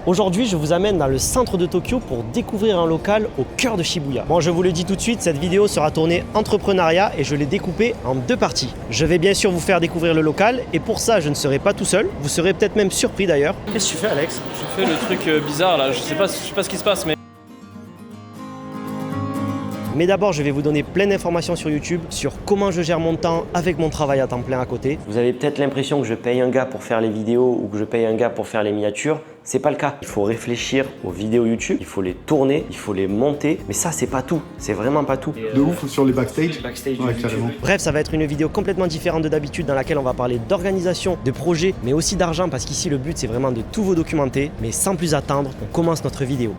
Aujourd'hui, je vous amène dans le centre de Tokyo pour découvrir un local au cœur de Shibuya. Bon, je vous le dis tout de suite, cette vidéo sera tournée entrepreneuriat et je l'ai découpée en deux parties. Je vais bien sûr vous faire découvrir le local et pour ça, je ne serai pas tout seul. Vous serez peut-être même surpris d'ailleurs. Qu'est-ce que tu fais, Alex? Je fais le truc bizarre là, je sais pas ce qui se passe mais... Mais d'abord, je vais vous donner plein d'informations sur YouTube sur comment je gère mon temps avec mon travail à temps plein à côté. Vous avez peut-être l'impression que je paye un gars pour faire les vidéos ou que je paye un gars pour faire les miniatures. C'est pas le cas. Il faut réfléchir aux vidéos YouTube, il faut les tourner, il faut les monter. Mais ça, c'est pas tout. C'est vraiment pas tout. De ouf sur les backstage. Ouais, carrément. Bref, ça va être une vidéo complètement différente de d'habitude dans laquelle on va parler d'organisation, de projet, mais aussi d'argent parce qu'ici, le but, c'est vraiment de tout vous documenter. Mais sans plus attendre, on commence notre vidéo.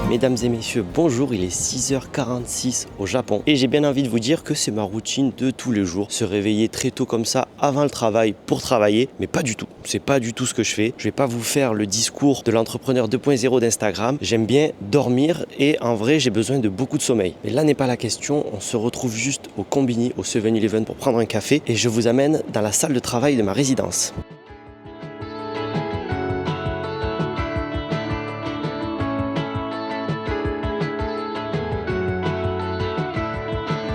Mesdames et messieurs, bonjour, il est 6h46 au Japon et j'ai bien envie de vous dire que c'est ma routine de tous les jours. Se réveiller très tôt comme ça avant le travail pour travailler, mais pas du tout. C'est pas du tout ce que je fais. Je vais pas vous faire le discours de l'entrepreneur 2.0 d'Instagram. J'aime bien dormir et en vrai, j'ai besoin de beaucoup de sommeil. Mais là n'est pas la question. On se retrouve juste au Combini, au 7-Eleven pour prendre un café et je vous amène dans la salle de travail de ma résidence.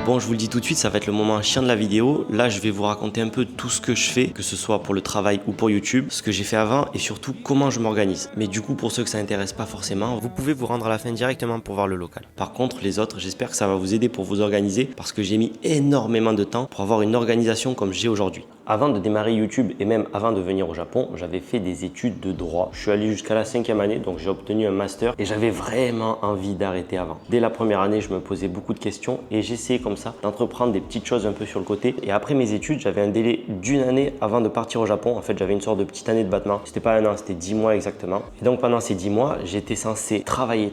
Bon, je vous le dis tout de suite, ça va être le moment chiant de la vidéo. Là, je vais vous raconter un peu tout ce que je fais, que ce soit pour le travail ou pour YouTube, ce que j'ai fait avant et surtout comment je m'organise. Mais du coup, pour ceux que ça intéresse pas forcément, vous pouvez vous rendre à la fin directement pour voir le local. Par contre, les autres, j'espère que ça va vous aider pour vous organiser parce que j'ai mis énormément de temps pour avoir une organisation comme j'ai aujourd'hui. Avant de démarrer YouTube et même avant de venir au Japon, j'avais fait des études de droit. Je suis allé jusqu'à la 5e année, donc j'ai obtenu un master et j'avais vraiment envie d'arrêter avant. Dès la première année, je me posais beaucoup de questions et j'essayais comme ça d'entreprendre des petites choses un peu sur le côté. Et après mes études, j'avais un délai d'une année avant de partir au Japon. En fait, j'avais une sorte de petite année de battement. C'était pas un an, c'était 10 mois exactement. Et donc pendant ces 10 mois, j'étais censé travailler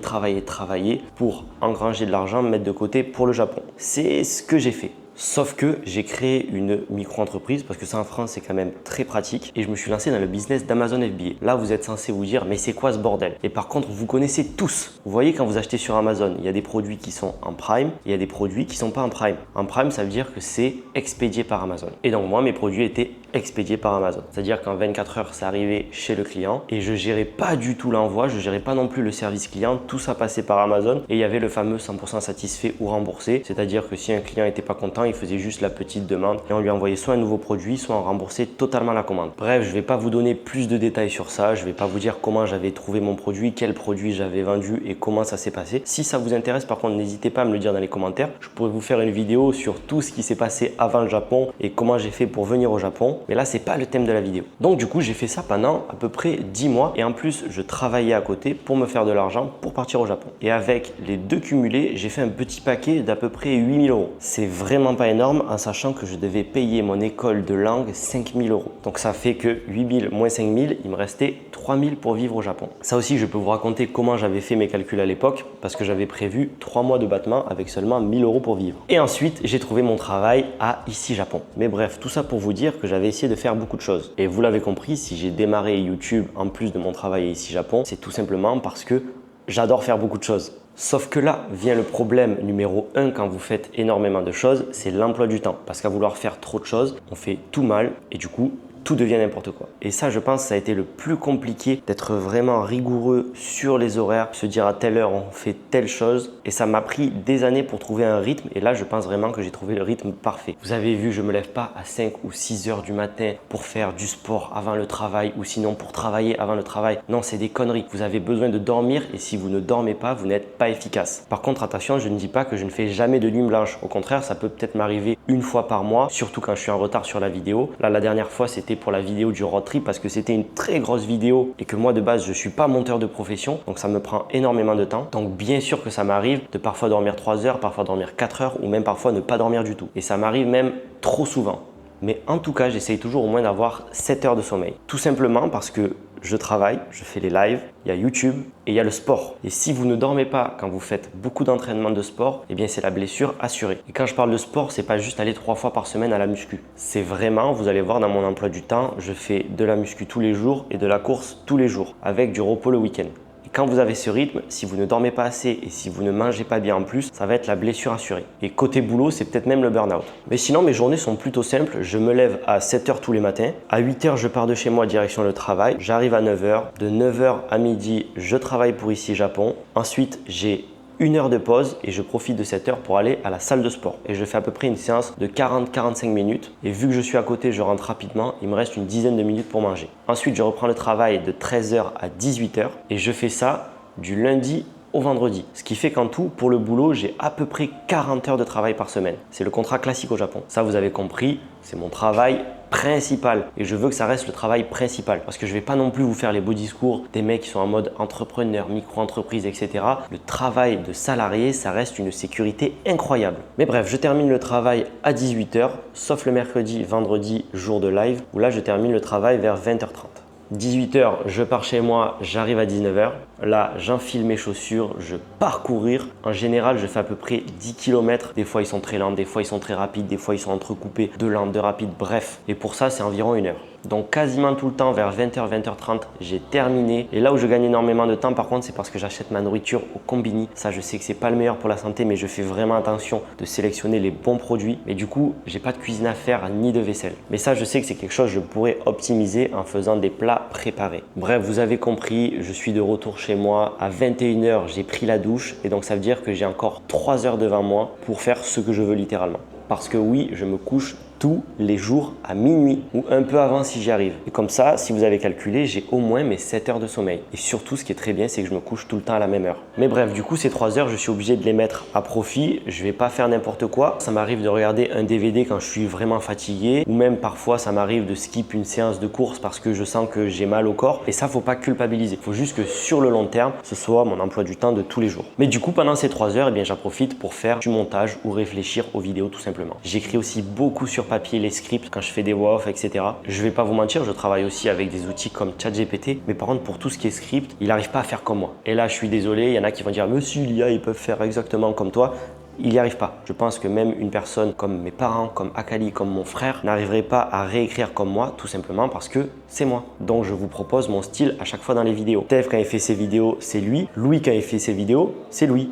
pour engranger de l'argent, mettre de côté pour le Japon. C'est ce que j'ai fait. Sauf que j'ai créé une micro-entreprise parce que ça en France c'est quand même très pratique et je me suis lancé dans le business d'Amazon FBA. Là vous êtes censé vous dire mais c'est quoi ce bordel? Et par contre vous connaissez tous. Vous voyez quand vous achetez sur Amazon, il y a des produits qui sont en Prime, il y a des produits qui sont pas en Prime. En Prime ça veut dire que c'est expédié par Amazon. Et donc moi mes produits étaient expédiés par Amazon. C'est-à-dire qu'en 24 heures ça arrivait chez le client et je gérais pas du tout l'envoi, je gérais pas non plus le service client, tout ça passait par Amazon et il y avait le fameux 100% satisfait ou remboursé. C'est-à-dire que si un client était pas content, il faisait juste la petite demande et on lui envoyait soit un nouveau produit, soit on remboursait totalement la commande. Bref, je ne vais pas vous donner plus de détails sur ça. Je ne vais pas vous dire comment j'avais trouvé mon produit, quel produit j'avais vendu et comment ça s'est passé. Si ça vous intéresse, par contre, n'hésitez pas à me le dire dans les commentaires. Je pourrais vous faire une vidéo sur tout ce qui s'est passé avant le Japon et comment j'ai fait pour venir au Japon. Mais là, c'est pas le thème de la vidéo. Donc du coup, j'ai fait ça pendant à peu près 10 mois et en plus, je travaillais à côté pour me faire de l'argent pour partir au Japon. Et avec les deux cumulés, j'ai fait un petit paquet d'à peu près 8 000 €. C'est vraiment pas énorme en sachant que je devais payer mon école de langue 5 000 €. Donc ça fait que 8 000 moins 5 000, il me restait 3 000 pour vivre au Japon. Ça aussi, je peux vous raconter comment j'avais fait mes calculs à l'époque parce que j'avais prévu 3 mois de battement avec seulement 1 000 € pour vivre. Et ensuite, j'ai trouvé mon travail à ici Japon. Mais bref, tout ça pour vous dire que j'avais essayé de faire beaucoup de choses. Et vous l'avez compris, si j'ai démarré YouTube en plus de mon travail à ici Japon, c'est tout simplement parce que j'adore faire beaucoup de choses. Sauf que là vient le problème numéro 1 quand vous faites énormément de choses, c'est l'emploi du temps. Parce qu'à vouloir faire trop de choses, on fait tout mal et du coup, tout devient n'importe quoi. Et ça, je pense, ça a été le plus compliqué d'être vraiment rigoureux sur les horaires, se dire à telle heure on fait telle chose. Et ça m'a pris des années pour trouver un rythme. Et là, je pense vraiment que j'ai trouvé le rythme parfait. Vous avez vu, je me lève pas à 5 ou 6 heures du matin pour faire du sport avant le travail ou sinon pour travailler avant le travail. Non, c'est des conneries. Vous avez besoin de dormir et si vous ne dormez pas, vous n'êtes pas efficace. Par contre, attention, je ne dis pas que je ne fais jamais de nuit blanche. Au contraire, ça peut peut-être m'arriver une fois par mois, surtout quand je suis en retard sur la vidéo. Là, la dernière fois, c'était pour la vidéo du road trip parce que c'était une très grosse vidéo et que moi de base je suis pas monteur de profession, donc ça me prend énormément de temps. Donc bien sûr que ça m'arrive de parfois dormir 3 heures, parfois dormir 4 heures ou même parfois ne pas dormir du tout. Et ça m'arrive même trop souvent. Mais en tout cas, j'essaye toujours au moins d'avoir 7 heures de sommeil. Tout simplement parce que je travaille, je fais les lives, il y a YouTube et il y a le sport. Et si vous ne dormez pas quand vous faites beaucoup d'entraînement de sport, eh bien c'est la blessure assurée. Et quand je parle de sport, c'est pas juste aller 3 fois par semaine à la muscu. C'est vraiment, vous allez voir dans mon emploi du temps, je fais de la muscu tous les jours et de la course tous les jours avec du repos le week-end. Quand vous avez ce rythme, si vous ne dormez pas assez et si vous ne mangez pas bien en plus, ça va être la blessure assurée. Et côté boulot, c'est peut-être même le burn-out. Mais sinon, mes journées sont plutôt simples. Je me lève à 7 h tous les matins. À 8 h, je pars de chez moi direction le travail. J'arrive à 9 h. De 9 h à midi, je travaille pour Ici Japon. Ensuite, j'ai 1 heure de pause et je profite de cette heure pour aller à la salle de sport. Et je fais à peu près une séance de 40-45 minutes. Et vu que je suis à côté, je rentre rapidement. Il me reste une dizaine de minutes pour manger. Ensuite, je reprends le travail de 13 h à 18 h et je fais ça du lundi au vendredi. Ce qui fait qu'en tout, pour le boulot, j'ai à peu près 40 heures de travail par semaine. C'est le contrat classique au Japon. Ça, vous avez compris, c'est mon travail principal et je veux que ça reste le travail principal parce que je ne vais pas non plus vous faire les beaux discours des mecs qui sont en mode entrepreneur, micro-entreprise, etc. Le travail de salarié, ça reste une sécurité incroyable. Mais bref, je termine le travail à 18 h, sauf le mercredi, vendredi, jour de live, où là, je termine le travail vers 20 h 30. 18 h, je pars chez moi, j'arrive à 19 h. Là, j'enfile mes chaussures, je pars courir. En général, je fais à peu près 10 km. Des fois, ils sont très lents, des fois, ils sont très rapides, des fois, ils sont entrecoupés de lents, de rapides, bref. Et pour ça, c'est environ 1 heure. Donc, quasiment tout le temps, vers 20 h, 20 h 30, j'ai terminé. Et là où je gagne énormément de temps, par contre, c'est parce que j'achète ma nourriture au combini. Ça, je sais que c'est pas le meilleur pour la santé, mais je fais vraiment attention de sélectionner les bons produits. Et du coup, j'ai pas de cuisine à faire ni de vaisselle. Mais ça, je sais que c'est quelque chose que je pourrais optimiser en faisant des plats préparés. Bref, vous avez compris, je suis de retour chez moi. À 21 h, j'ai pris la douche. Et donc, ça veut dire que j'ai encore 3 heures devant moi pour faire ce que je veux littéralement. Parce que oui, je me couche tous les jours à minuit ou un peu avant si j'y arrive. Et comme ça, si vous avez calculé, j'ai au moins mes 7 heures de sommeil. Et surtout, ce qui est très bien, c'est que je me couche tout le temps à la même heure. Mais bref, du coup, ces 3 heures, je suis obligé de les mettre à profit. Je vais pas faire n'importe quoi. Ça m'arrive de regarder un DVD quand je suis vraiment fatigué ou même parfois, ça m'arrive de skip une séance de course parce que je sens que j'ai mal au corps. Et ça, faut pas culpabiliser. Faut juste que sur le long terme, ce soit mon emploi du temps de tous les jours. Mais du coup, pendant ces 3 heures, eh bien, j'en profite pour faire du montage ou réfléchir aux vidéos tout simplement. J'écris aussi beaucoup sur papier les scripts quand je fais des voix off, etc. Je vais pas vous mentir, je travaille aussi avec des outils comme ChatGPT, mais par contre pour tout ce qui est script, il n'arrive pas à faire comme moi. Et là, je suis désolé, il y en a qui vont dire mais si l'IA, ils peuvent faire exactement comme toi. Il n'y arrive pas. Je pense que même une personne comme mes parents, comme Akali, comme mon frère, n'arriverait pas à réécrire comme moi, tout simplement parce que c'est moi. Donc je vous propose mon style à chaque fois dans les vidéos. Tev, quand il fait ses vidéos, c'est lui. Louis, quand il fait ses vidéos, c'est lui.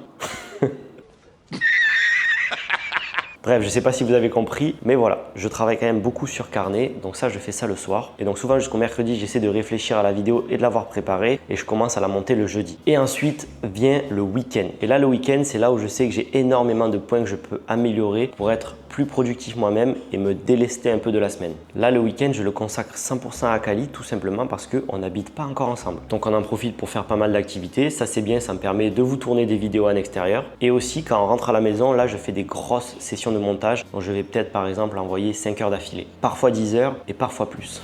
Bref, je ne sais pas si vous avez compris, mais voilà, je travaille quand même beaucoup sur carnet, donc ça, je fais ça le soir. Et donc souvent jusqu'au mercredi, j'essaie de réfléchir à la vidéo et de l'avoir préparée et je commence à la monter le jeudi. Et ensuite vient le week-end. Et là, le week-end, c'est là où je sais que j'ai énormément de points que je peux améliorer pour être plus productif moi-même et me délester un peu de la semaine. Là, le week-end, je le consacre 100% à Akali, tout simplement parce qu'on n'habite pas encore ensemble. Donc on en profite pour faire pas mal d'activités. Ça, c'est bien, ça me permet de vous tourner des vidéos en extérieur. Et aussi, quand on rentre à la maison, là, je fais des grosses sessions de montage. Donc je vais peut-être par exemple envoyer 5 heures d'affilée. Parfois 10 heures et parfois plus.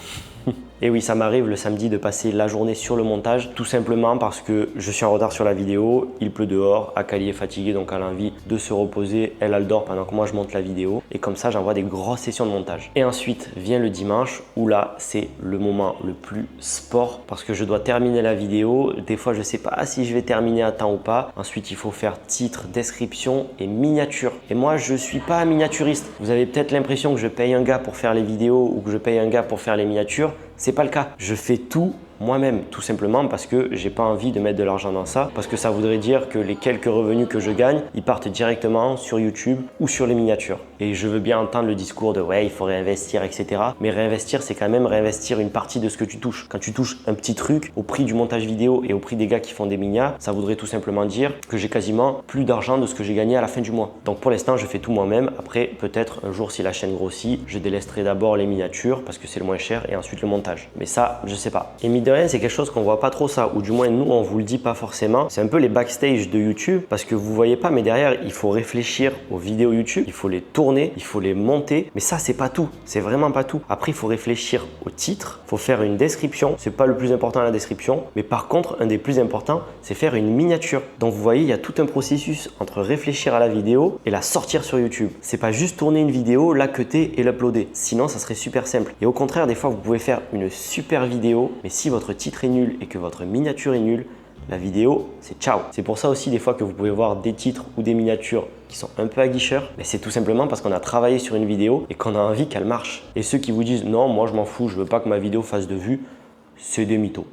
Et oui, ça m'arrive le samedi de passer la journée sur le montage, tout simplement parce que je suis en retard sur la vidéo, il pleut dehors, Akali est fatiguée donc elle a envie de se reposer, elle dort pendant que moi je monte la vidéo et comme ça j'envoie des grosses sessions de montage. Et ensuite vient le dimanche où là c'est le moment le plus sport parce que je dois terminer la vidéo, des fois je sais pas si je vais terminer à temps ou pas. Ensuite il faut faire titre, description et miniature. Et moi je suis pas un miniaturiste. Vous avez peut-être l'impression que je paye un gars pour faire les vidéos ou que je paye un gars pour faire les miniatures. C'est pas le cas. Je fais tout moi-même, tout simplement parce que j'ai pas envie de mettre de l'argent dans ça, parce que ça voudrait dire que les quelques revenus que je gagne, ils partent directement sur YouTube ou sur les miniatures. Et je veux bien entendre le discours de ouais, il faut réinvestir, etc. Mais réinvestir, c'est quand même réinvestir une partie de ce que tu touches. Quand tu touches un petit truc au prix du montage vidéo et au prix des gars qui font des minias, ça voudrait tout simplement dire que j'ai quasiment plus d'argent de ce que j'ai gagné à la fin du mois. Donc pour l'instant, je fais tout moi-même. Après, peut-être un jour, si la chaîne grossit, je délesterai d'abord les miniatures parce que c'est le moins cher et ensuite le montage. Mais ça, je sais pas. Et mis de rien, c'est quelque chose qu'on voit pas trop ça, ou du moins nous on vous le dit pas forcément. C'est un peu les backstage de YouTube parce que vous voyez pas, mais derrière il faut réfléchir aux vidéos YouTube, il faut les tourner, il faut les monter. Mais ça c'est pas tout, c'est vraiment pas tout. Après il faut réfléchir au titre, il faut faire une description. C'est pas le plus important la description, mais par contre un des plus importants c'est faire une miniature. Donc vous voyez il y a tout un processus entre réfléchir à la vidéo et la sortir sur YouTube. C'est pas juste tourner une vidéo, la cutter et l'uploader. Sinon ça serait super simple. Et au contraire des fois vous pouvez faire une super vidéo, mais si votre titre est nul et que votre miniature est nulle, la vidéo, c'est ciao. C'est pour ça aussi des fois que vous pouvez voir des titres ou des miniatures qui sont un peu aguicheurs, mais c'est tout simplement parce qu'on a travaillé sur une vidéo et qu'on a envie qu'elle marche. Et ceux qui vous disent non, moi je m'en fous, je veux pas que ma vidéo fasse de vues, c'est des mythos.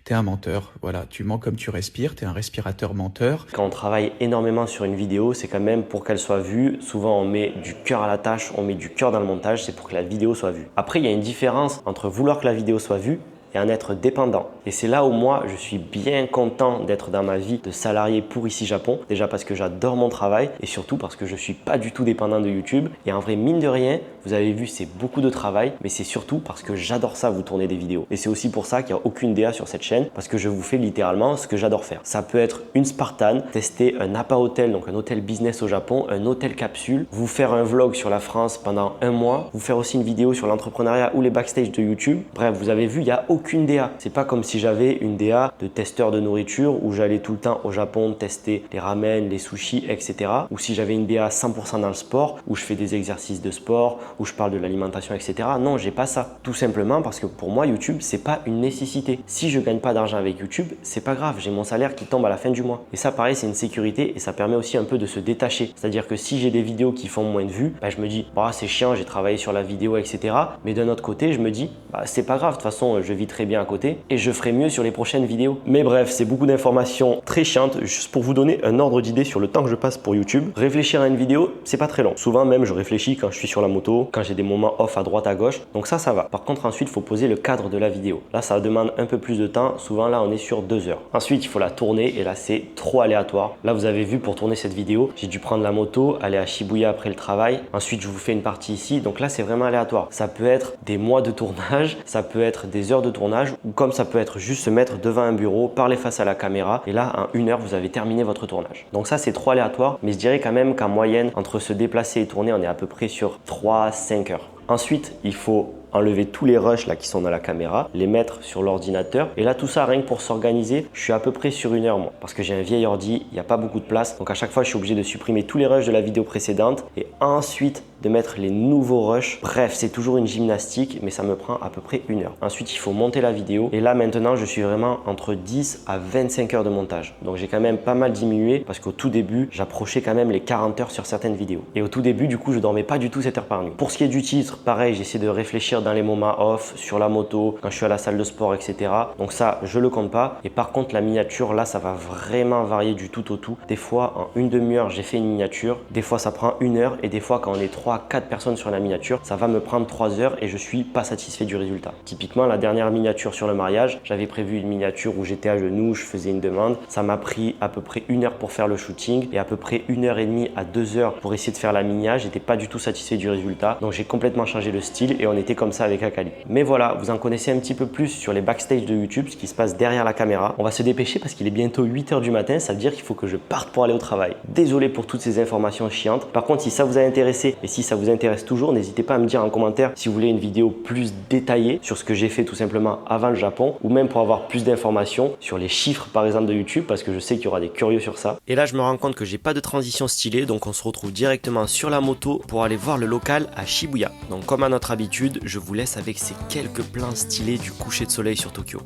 T'es un menteur, voilà, tu mens comme tu respires, t'es un respirateur menteur. Quand on travaille énormément sur une vidéo, c'est quand même pour qu'elle soit vue. Souvent, on met du cœur à la tâche, on met du cœur dans le montage, c'est pour que la vidéo soit vue. Après, il y a une différence entre vouloir que la vidéo soit vue et en être dépendant. Et c'est là où moi, je suis bien content d'être dans ma vie de salarié pour Ici Japon. Déjà parce que j'adore mon travail et surtout parce que je ne suis pas du tout dépendant de YouTube. Et en vrai, mine de rien, vous avez vu, c'est beaucoup de travail, mais c'est surtout parce que j'adore ça, vous tourner des vidéos. Et c'est aussi pour ça qu'il n'y a aucune DA sur cette chaîne, parce que je vous fais littéralement ce que j'adore faire. Ça peut être une Spartan, tester un Napa Hotel, donc un hôtel business au Japon, un hôtel capsule, vous faire un vlog sur la France pendant un mois, vous faire aussi une vidéo sur l'entrepreneuriat ou les backstage de YouTube. Bref, vous avez vu, il n'y a aucune DA. C'est pas comme si j'avais une DA de testeur de nourriture où j'allais tout le temps au Japon tester les ramen, les sushis, etc. Ou si j'avais une DA 100% dans le sport où je fais des exercices de sport, où je parle de l'alimentation, etc. Non, j'ai pas ça. Tout simplement parce que pour moi, YouTube, c'est pas une nécessité. Si je gagne pas d'argent avec YouTube, c'est pas grave. J'ai mon salaire qui tombe à la fin du mois. Et ça, pareil, c'est une sécurité et ça permet aussi un peu de se détacher. C'est-à-dire que si j'ai des vidéos qui font moins de vues, je me dis, bah, c'est chiant, j'ai travaillé sur la vidéo, etc. Mais d'un autre côté, je me dis, bah, c'est pas grave. De toute façon, je vis très bien à côté et je ferai mieux sur les prochaines vidéos. Mais bref, c'est beaucoup d'informations très chiantes. Juste pour vous donner un ordre d'idée sur le temps que je passe pour YouTube. Réfléchir à une vidéo, c'est pas très long. Souvent même, je réfléchis quand je suis sur la moto, quand j'ai des moments off à droite à gauche, donc ça va. Par contre ensuite il faut poser le cadre de la vidéo. Là ça demande un peu plus de temps, souvent là on est sur 2 heures. Ensuite il faut la tourner et là c'est trop aléatoire. Là vous avez vu, pour tourner cette vidéo j'ai dû prendre la moto, aller à Shibuya après le travail, ensuite je vous fais une partie ici, donc là c'est vraiment aléatoire. Ça peut être des mois de tournage, ça peut être des heures de tournage, ou comme ça peut être juste se mettre devant un bureau, parler face à la caméra et là en 1 heure vous avez terminé votre tournage. Donc ça c'est trop aléatoire, mais je dirais quand même qu'en moyenne entre se déplacer et tourner on est à peu près sur 3-5 heures. Ensuite, il faut enlever tous les rushs là qui sont dans la caméra, les mettre sur l'ordinateur. Et là, tout ça, rien que pour s'organiser, je suis à peu près sur 1 heure moi. Parce que j'ai un vieil ordi, il n'y a pas beaucoup de place. Donc à chaque fois, je suis obligé de supprimer tous les rushs de la vidéo précédente et ensuite de mettre les nouveaux rushs. Bref, c'est toujours une gymnastique, mais ça me prend à peu près 1 heure. Ensuite, il faut monter la vidéo. Et là, maintenant, je suis vraiment entre 10 à 25 heures de montage. Donc j'ai quand même pas mal diminué parce qu'au tout début, j'approchais quand même les 40 heures sur certaines vidéos. Et au tout début, du coup, je dormais pas du tout 7 heures par nuit. Pour ce qui est du titre, pareil, j'essaie de réfléchir dans les moments off, sur la moto, quand je suis à la salle de sport, etc. Donc ça, je le compte pas. Et par contre, la miniature, là, ça va vraiment varier du tout au tout. Des fois, en une demi-heure, j'ai fait une miniature. Des fois, ça prend 1 heure. Et des fois, quand on est 3-4 personnes sur la miniature, ça va me prendre 3 heures et je suis pas satisfait du résultat. Typiquement, la dernière miniature sur le mariage, j'avais prévu une miniature où j'étais à genoux, je faisais une demande. Ça m'a pris à peu près 1 heure pour faire le shooting et à peu près 1 heure et demie à 2 heures pour essayer de faire la miniature. J'étais pas du tout satisfait du résultat. Donc j'ai complètement changé le style et on était comme ça avec Akali. Mais voilà, vous en connaissez un petit peu plus sur les backstage de YouTube, ce qui se passe derrière la caméra. On va se dépêcher parce qu'il est bientôt 8 heures du matin, ça veut dire qu'il faut que je parte pour aller au travail. Désolé pour toutes ces informations chiantes. Par contre, si ça vous a intéressé et si ça vous intéresse toujours, n'hésitez pas à me dire en commentaire si vous voulez une vidéo plus détaillée sur ce que j'ai fait tout simplement avant le Japon ou même pour avoir plus d'informations sur les chiffres par exemple de YouTube parce que je sais qu'il y aura des curieux sur ça. Et là, je me rends compte que j'ai pas de transition stylée, donc on se retrouve directement sur la moto pour aller voir le local à Shibuya. Donc comme à notre habitude, je vous laisse avec ces quelques plans stylés du coucher de soleil sur Tokyo.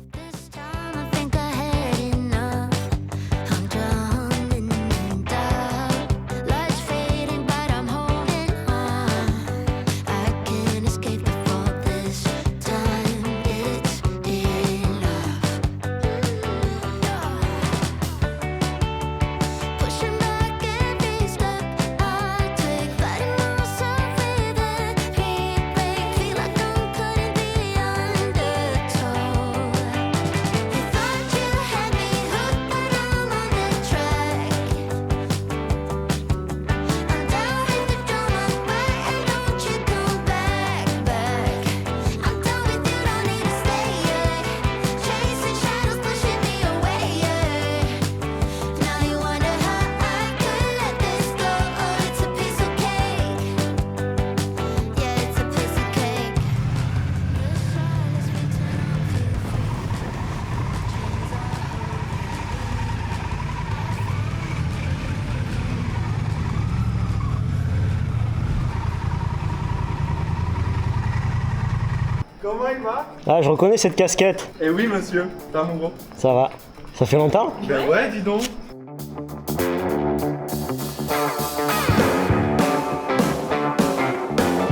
Comment il va? Ah, je reconnais cette casquette. Eh oui, monsieur. Ça, mon gros. Ça va. Ça fait longtemps? Ben ouais, dis donc.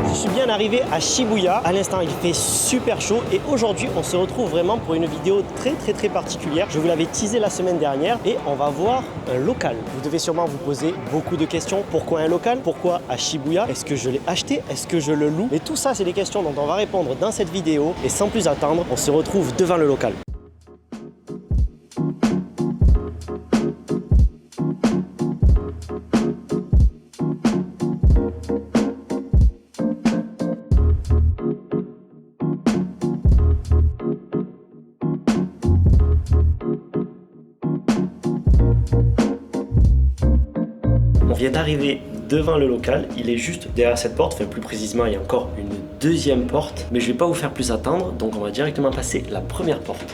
Je suis bien arrivé à Shibuya. À l'instant, il fait super chaud et aujourd'hui, on se retrouve vraiment pour une vidéo très particulière. Je vous l'avais teasé la semaine dernière et on va voir un local. Vous devez sûrement vous poser beaucoup de questions. Pourquoi un local? Pourquoi à Shibuya? Est-ce que je l'ai acheté? Est-ce que je le loue? Et tout ça, c'est des questions dont on va répondre dans cette vidéo. Et sans plus attendre, on se retrouve devant le local. On vient d'arriver devant le local, il est juste derrière cette porte, enfin plus précisément il y a encore une deuxième porte, mais je vais pas vous faire plus attendre, donc on va directement passer la première porte.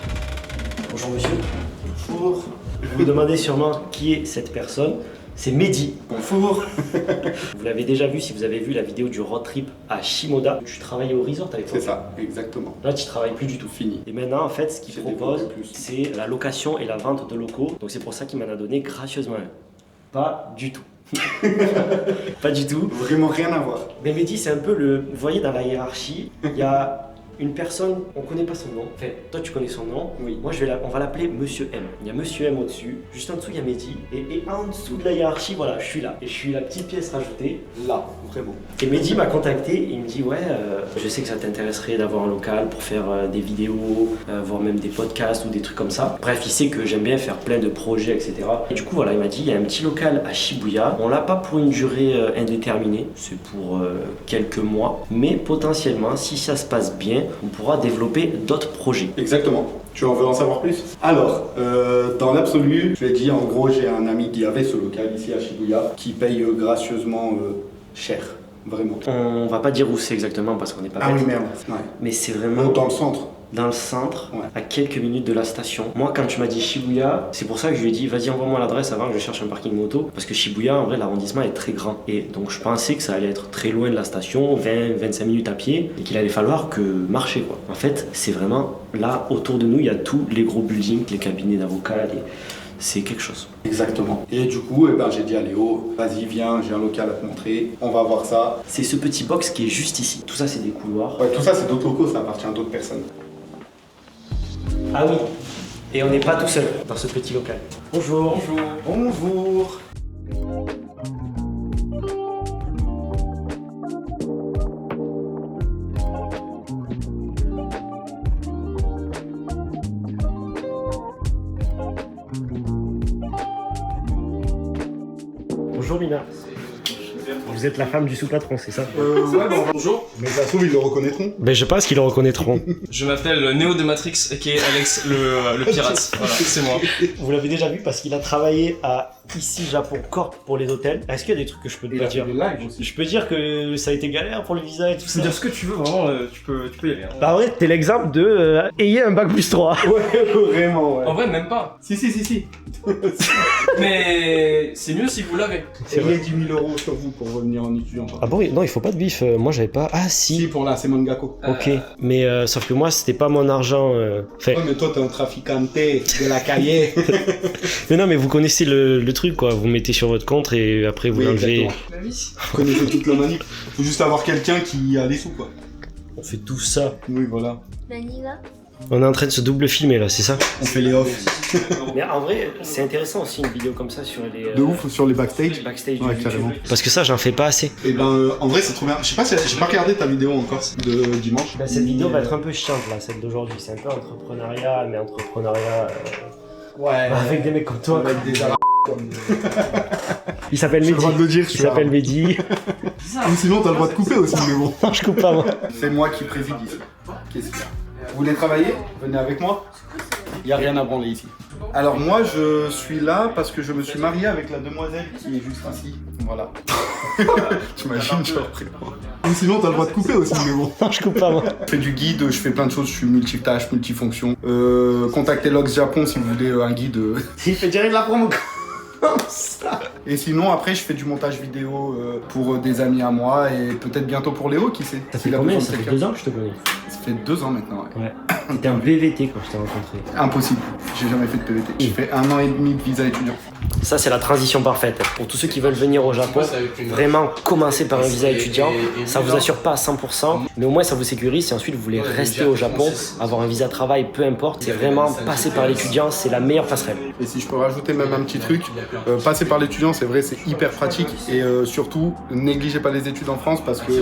Bonjour monsieur. Bonjour. Vous vous demandez sûrement qui est cette personne. C'est Mehdi. Bonjour. Vous l'avez déjà vu si vous avez vu la vidéo du road trip à Shimoda. Tu travaillais au resort avec toi? C'est ça, exactement. Là, tu travailles plus du tout. Fini. Et maintenant, en fait, ce qu'il J'ai propose, développé plus. c'est la location et la vente de locaux. Donc, c'est pour ça qu'il m'en a donné gracieusement un. Pas du tout. Pas du tout. Vraiment rien à voir. Mais Mehdi, c'est un peu le... Vous voyez, dans la hiérarchie, il y a une personne, on connaît pas son nom. Enfin, toi, tu connais son nom. Oui. Moi, on va l'appeler Monsieur M. Il y a Monsieur M au-dessus. Juste en dessous, il y a Mehdi. Et en dessous de la hiérarchie, voilà, je suis là. Et je suis la petite pièce rajoutée. Là, vraiment. Et Mehdi m'a contacté et il me dit ouais, je sais que ça t'intéresserait d'avoir un local pour faire des vidéos, voire même des podcasts ou des trucs comme ça. Bref, il sait que j'aime bien faire plein de projets, etc. Et du coup, voilà, il m'a dit il y a un petit local à Shibuya. On l'a pas pour une durée indéterminée, c'est pour quelques mois. Mais potentiellement, si ça se passe bien, on pourra développer d'autres projets. Exactement. Tu en veux en savoir plus? Alors, dans l'absolu, je l'ai dit, en gros, j'ai un ami qui avait ce local ici à Shibuya, qui paye gracieusement cher, vraiment. On va pas dire où c'est exactement parce qu'on n'est pas Ah bête. oui, merde. Ouais. Mais c'est vraiment Dans le centre. dans le centre, Ouais. à quelques minutes de la station. Moi, quand tu m'as dit Shibuya, c'est pour ça que je lui ai dit vas-y, envoie-moi l'adresse avant que je cherche un parking moto. Parce que Shibuya, en vrai, l'arrondissement est très grand. Et donc, je pensais que ça allait être très loin de la station, 20-25 minutes à pied, et qu'il allait falloir que marcher, quoi. En fait, c'est vraiment là, autour de nous, il y a tous les gros buildings, les cabinets d'avocats, c'est quelque chose. Exactement. Et du coup, eh ben, j'ai dit à Léo, vas-y, viens, j'ai un local à te montrer, on va voir ça. C'est ce petit box qui est juste ici. Tout ça, c'est des couloirs. Ouais, tout ça, c'est d'autres locaux, ça appartient à d'autres personnes. Ah oui. Et on n'est pas tout seul dans ce petit local. Bonjour. Bonjour. Bonjour Mina. Vous êtes la femme du sous-patron, c'est ça? Ouais, bon, bonjour. Mais ça se trouve, ils le reconnaîtront. Ben je pense qu'ils le reconnaîtront. Je m'appelle Neo de Matrix, aka Alex le pirate. Voilà, c'est moi. Vous l'avez déjà vu parce qu'il a travaillé à ici Japon Corp pour les hôtels. Est-ce qu'il y a des trucs que je peux te Il a dire? fait des lives aussi. Je peux dire que ça a été galère pour le visa et tout Tu ça. peux dire ce que tu veux, vraiment, tu peux y aller. Hein. Bah ouais, t'es l'exemple de ayez un bac plus 3. Ouais, vraiment, ouais. En vrai, même pas. Si. Mais c'est mieux si vous l'avez. C'est vrai. Ayez 10 000 € sur vous pour revenir en étudiant. Ah bon, non, il faut pas de bif. Moi j'avais pas. Ah Si, si. pour là, c'est Mangako. Ok, mais sauf que moi c'était pas mon argent. Fait. Ouais, mais toi, t'es un traficante de la cahier. Mais non, mais vous connaissez le truc quoi. Vous mettez sur votre compte et après vous Oui, l'enlevez. exactement. La vie. Vous connaissez toute la manip. Faut juste avoir quelqu'un qui a les sous, quoi. On fait tout ça. Oui, voilà. On est en train de se double filmer là, c'est ça? On fait les offs. Mais en vrai, c'est intéressant aussi une vidéo comme ça sur les. De ouf, sur les backstage. Backstage Ouais, de YouTube. carrément. Parce que ça, j'en fais pas assez. Et ben, en vrai, c'est trop bien. Je sais pas si j'ai pas regardé ta vidéo encore de dimanche. Bah, cette vidéo va être un peu chiante là, celle d'aujourd'hui. C'est un peu entrepreneuriat, mais entrepreneuriat Ouais. avec des mecs comme toi. Avec des comme. Il s'appelle J'ai le Mehdi. droit de le dire, je Il suis s'appelle arabe. Mehdi. Ou sinon, t'as le droit de couper aussi, mais bon. Non, je coupe pas moi. C'est moi qui préside ici. Qu'est-ce qu'il y a? Vous voulez travailler? Venez avec moi. Il n'y a rien à branler ici. Alors moi, je suis là parce que je me suis marié avec la demoiselle qui est juste ici. Voilà. T'imagines, genre prénom. Ou sinon, t'as le droit de couper aussi, mais bon. Non, je coupe pas moi. Je fais du guide, je fais plein de choses, je suis multitâche, multifonction. Contactez Lox Japon si vous voulez un guide. Il fait direct de la promo comme ça. Et sinon, après, je fais du montage vidéo pour des amis à moi et peut-être bientôt pour Léo, qui sait. Ça fait S'il a combien? besoin Ça de fait quelqu'un. 2 ans que je te connais. Ça fait 2 ans maintenant, ouais. Ouais. T'étais un VVT quand je t'ai rencontré. Impossible, j'ai jamais fait de PVT. J'ai fait 1 an et demi de visa étudiant. Ça, c'est la transition parfaite. Pour tous ceux qui veulent venir au Japon, vraiment commencer par un visa étudiant. Ça vous assure pas à 100%, mais au moins ça vous sécurise. Si ensuite vous voulez rester au Japon, avoir un visa travail, peu importe, c'est vraiment passer par l'étudiant, c'est la meilleure passerelle. Et si je peux rajouter même un petit truc, passer par l'étudiant, c'est vrai, c'est hyper pratique. Et surtout, négligez pas les études en France parce que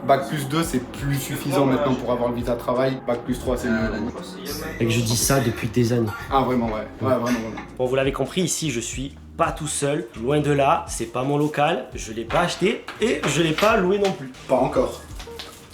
Bac plus 2, c'est plus suffisant maintenant pour avoir le visa travail. Bac plus 3, c'est mieux. Et que je dis ça depuis des années. Ah, vraiment, ouais. Ouais, vraiment, vraiment. Bon, vous l'avez compris, ici je suis pas tout seul, loin de là, c'est pas mon local, je l'ai pas acheté et je l'ai pas loué non plus. Pas encore.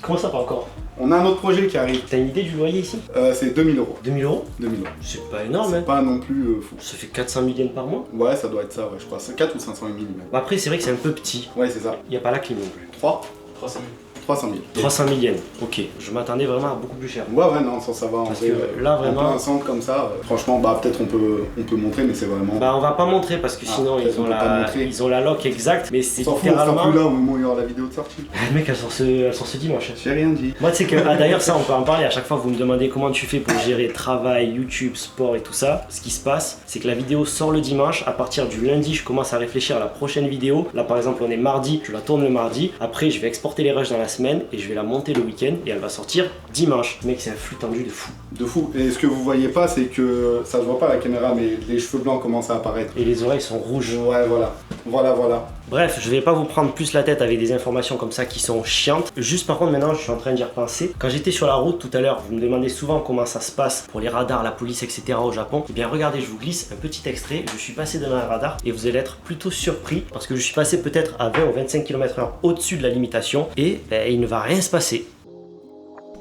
Comment ça, pas encore? On a un autre projet qui arrive. T'as une idée du loyer ici? C'est 2000 euros. 2000 euros? 2000 euros. C'est pas énorme, C'est hein. pas non plus fou. Ça fait 400 000 yens par mois. Ouais, ça doit être ça, ouais, je crois. C'est 4 ou 500 000 même. Bon, après, c'est vrai que c'est un peu petit. Ouais, c'est ça. Il y a pas la clim non plus. 300 000. 300 000. 300 000 yens, ok. Je m'attendais vraiment à beaucoup plus cher. Ouais, ouais, non, ça va. Parce en vrai, que là, vraiment- En plein centre comme ça, franchement, bah peut-être on peut montrer, mais c'est vraiment. Bah, on va pas montrer parce que sinon peut-être on peut pas montrer. ils ont la lock exacte, mais c'est on s'en fout, on sera littéralement. plus là au moment où il y aura la vidéo de sortie. Le mec, elle sort ce dimanche. J'ai rien dit. Moi, tu sais que, d'ailleurs, ça, on peut en parler. À chaque fois, vous me demandez comment tu fais pour gérer travail, YouTube, sport et tout ça. Ce qui se passe, c'est que la vidéo sort le dimanche. À partir du lundi, je commence à réfléchir à la prochaine vidéo. Là, par exemple, on est mardi, je la tourne le mardi. Après, je vais exporter les rushs dans la semaine et je vais la monter le week-end et elle va sortir dimanche. Mec, c'est un flux tendu de fou. De fou. Et ce que vous voyez pas, c'est que ça se voit pas à la caméra, mais les cheveux blancs commencent à apparaître. Et les oreilles sont rouges. Ouais, voilà. Voilà. Bref, je vais pas vous prendre plus la tête avec des informations comme ça qui sont chiantes. Juste par contre, maintenant, je suis en train d'y repenser. Quand j'étais sur la route tout à l'heure, vous me demandez souvent comment ça se passe pour les radars, la police, etc. au Japon. Eh bien, regardez, je vous glisse un petit extrait. Je suis passé devant un radar et vous allez être plutôt surpris parce que je suis passé peut-être à 20 ou 25 km/h au-dessus de la limitation et il ne va rien se passer.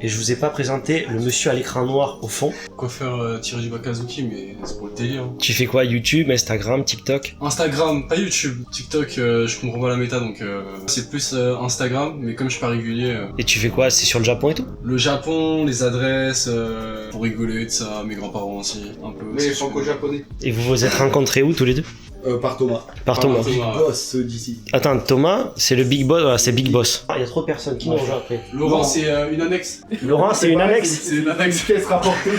Et je vous ai pas présenté le monsieur à l'écran noir au fond. Coiffeur Thierry Bakazuki, mais c'est pour le délire. Tu fais quoi? YouTube, Instagram, TikTok? Instagram, pas YouTube. TikTok, je comprends pas la méta, donc c'est plus Instagram, mais comme je suis pas régulier. Et tu fais quoi? C'est sur le Japon et tout? Le Japon, les adresses, pour rigoler de ça, mes grands-parents aussi, un peu. Mais franco-japonais. Et vous vous êtes rencontrés où tous les deux? Par Thomas. Par Thomas. Thomas. Big boss d'ici. Attends, Thomas, c'est le big boss, voilà, c'est Big Boss. Il y a trop de personnes qui nous rejoignent après. Laurent, c'est une annexe. Laurent, c'est une annexe. C'est une annexe. Pièce rapportée.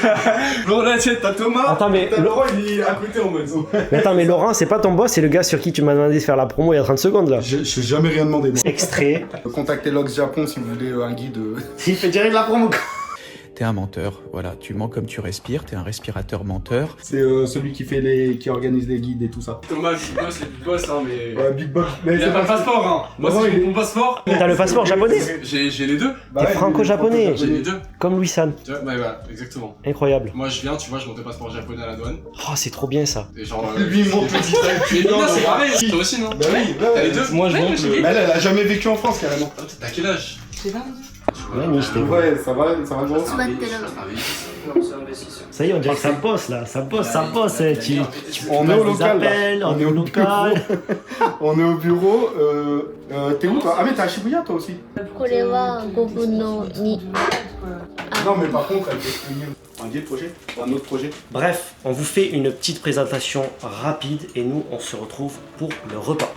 Laurent, là, tiens, t'as Thomas. Attends, mais, T'as Laurent, il est à côté en mode zo. mais attends, mais Laurent, c'est pas ton boss, c'est le gars sur qui tu m'as demandé de faire la promo il y a 30 secondes là. Je t'ai jamais rien demandé, moi. Extrait. Contactez Lox Japon si vous voulez un guide. Il fait direct la promo. T'es un menteur, voilà, tu mens comme tu respires, t'es un respirateur menteur. C'est celui qui organise les guides et tout ça. Thomas, Big Boss, hein, mais. Ouais, Big Boss. Mais Il a pas le passeport, hein. Moi, Non, c'est il est- mon passeport. T'as le passeport japonais? J'ai les deux. Bah T'es franco-japonais. J'ai les deux. Comme Louis-San. Tu vois, bah voilà, exactement. Incroyable. Moi, je viens, tu vois, je monte le passeport japonais à la douane. Oh, c'est trop bien ça. Et genre. Lui, il monte le titre. Mais Nina, c'est pareil, toi aussi, non? Bah oui, bah T'as les ouais. deux? Moi, je monte j'ai les deux. Elle a jamais vécu en France carrément. T'as quel âge? Ouais, mais j'étais- Ouais, ça va gros. Ça y est, on dirait que ça bosse là. Ça bosse. On est au local là. Appels, on est au bureau. local. On est au bureau. T'es où toi? Ah mais t'es à Shibuya toi aussi. これは5分の2。 Non mais par contre elle peut expliquer un guide projet, un autre projet. Bref, on vous fait une petite présentation rapide et nous, on se retrouve pour le repas.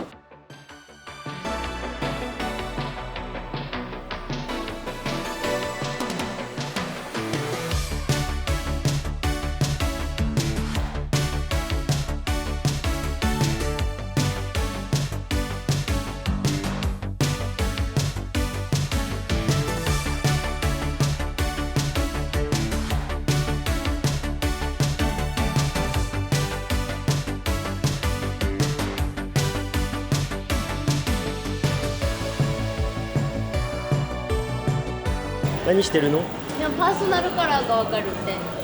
Nani, c'était le nom? でもパーソナルカラーがわかるって。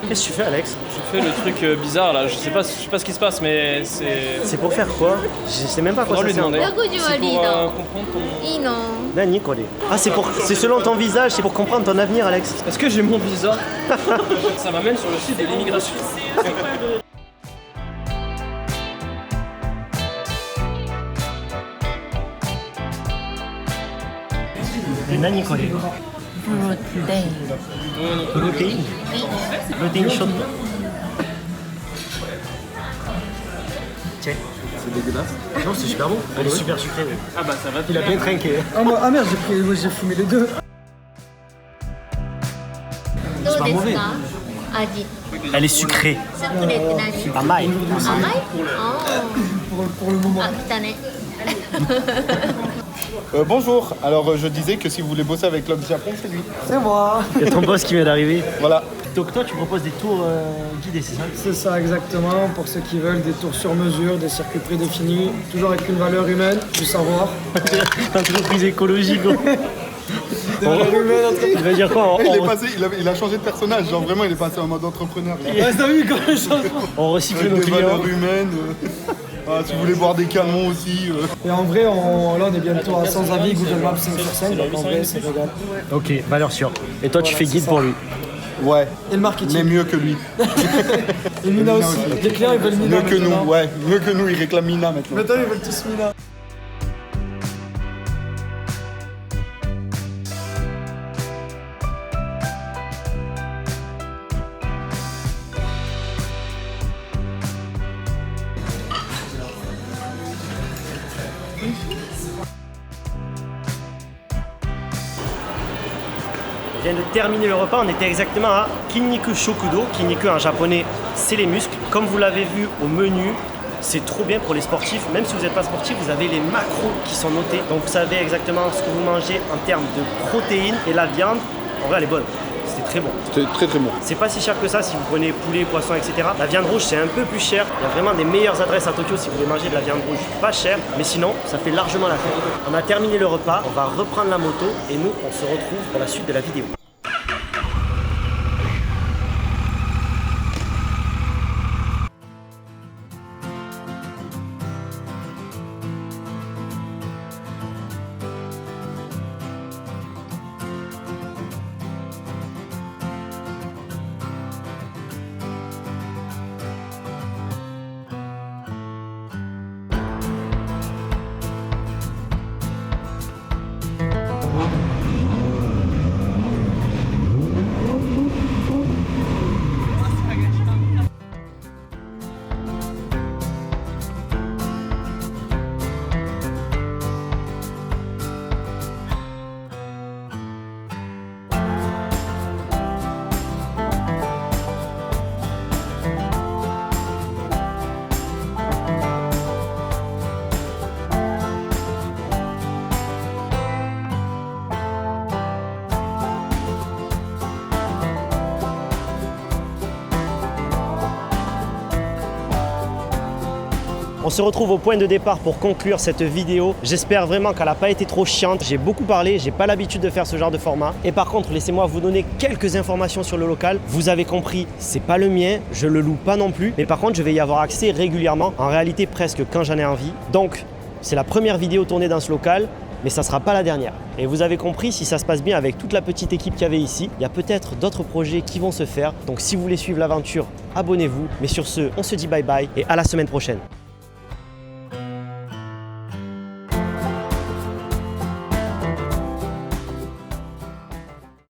Qu'est-ce que tu fais, Alex? Je fais le truc bizarre là, je sais pas ce qui se passe, mais c'est. C'est pour faire quoi? Je sais même pas à quoi Faudra ça lui sert. demander. 110 は C'est リー pour ダー。 comprendre ton. いいの。 Nani, quoi? Ah, c'est selon ton visage, c'est pour comprendre ton avenir, Alex. Est-ce que j'ai mon visa? Ça m'amène sur le site de l'immigration. Nani, quoi? プロテイン。 Protéine. Protéine chaude. Tiens. C'est dégueulasse. Non, c'est super bon. Elle est super sucrée. Ah bah ça va. Il a bien trinqué. Ah merde, j'ai fumé les deux. どうですmauvais. か味 Elle est sucrée. スプレーって何 Amai. 甘いあPour le moment. あ来たね Bonjour, alors je disais que si vous voulez bosser avec Log Japon, c'est lui. C'est moi. Il y a ton boss qui vient d'arriver. Voilà. Donc toi, tu proposes des tours guidés, c'est ça? C'est ça exactement, pour ceux qui veulent des tours sur mesure, des circuits prédéfinis, toujours avec une valeur humaine, du savoir. Entreprise écologique, gros. Des valeurs humaines, en tout Il va dire quoi? Il a changé de personnage, genre vraiment il est passé en mode entrepreneur. Là. cas. Ouais, t'as vu quand même changement. On recycle Avec nos des clients. valeurs humaines. Si vous voulez boire des canons aussi. Et en vrai, là on est bientôt à 100 avis, Google Maps 5 sur 5, donc en vrai c'est régal. Ok, valeur sûre. Et toi, tu fais guide pour lui. Ouais. Et le marketing. Mais mieux que lui. Et Mina aussi. Les clients ils veulent Mina. Mieux que maintenant. nous, ouais. Mieux que nous, ils réclament Mina maintenant. Maintenant ils veulent tous Mina. On vient de terminer le repas, on était exactement à Kinniku Shokudo. Kinniku en japonais, c'est les muscles. Comme vous l'avez vu au menu, c'est trop bien pour les sportifs. Même si vous n'êtes pas sportif, vous avez les macros qui sont notés. Donc vous savez exactement ce que vous mangez en termes de protéines. Et la viande, en vrai, elle est bonne. C'était très bon. C'était très très bon. C'est pas si cher que ça si vous prenez poulet, poisson, etc. La viande rouge, c'est un peu plus cher. Il y a vraiment des meilleures adresses à Tokyo si vous voulez manger de la viande rouge pas chère. Mais sinon, ça fait largement la fête. On a terminé le repas, on va reprendre la moto et nous, on se retrouve pour la suite de la vidéo. On se retrouve au point de départ pour conclure cette vidéo. J'espère vraiment qu'elle n'a pas été trop chiante. J'ai beaucoup parlé, j'ai pas l'habitude de faire ce genre de format. Et par contre, laissez-moi vous donner quelques informations sur le local. Vous avez compris, c'est pas le mien, je le loue pas non plus. Mais par contre, je vais y avoir accès régulièrement, en réalité presque quand j'en ai envie. Donc, c'est la première vidéo tournée dans ce local, mais ça sera pas la dernière. Et vous avez compris, si ça se passe bien avec toute la petite équipe qu'il y avait ici, il y a peut-être d'autres projets qui vont se faire. Donc si vous voulez suivre l'aventure, abonnez-vous. Mais sur ce, on se dit bye bye et à la semaine prochaine.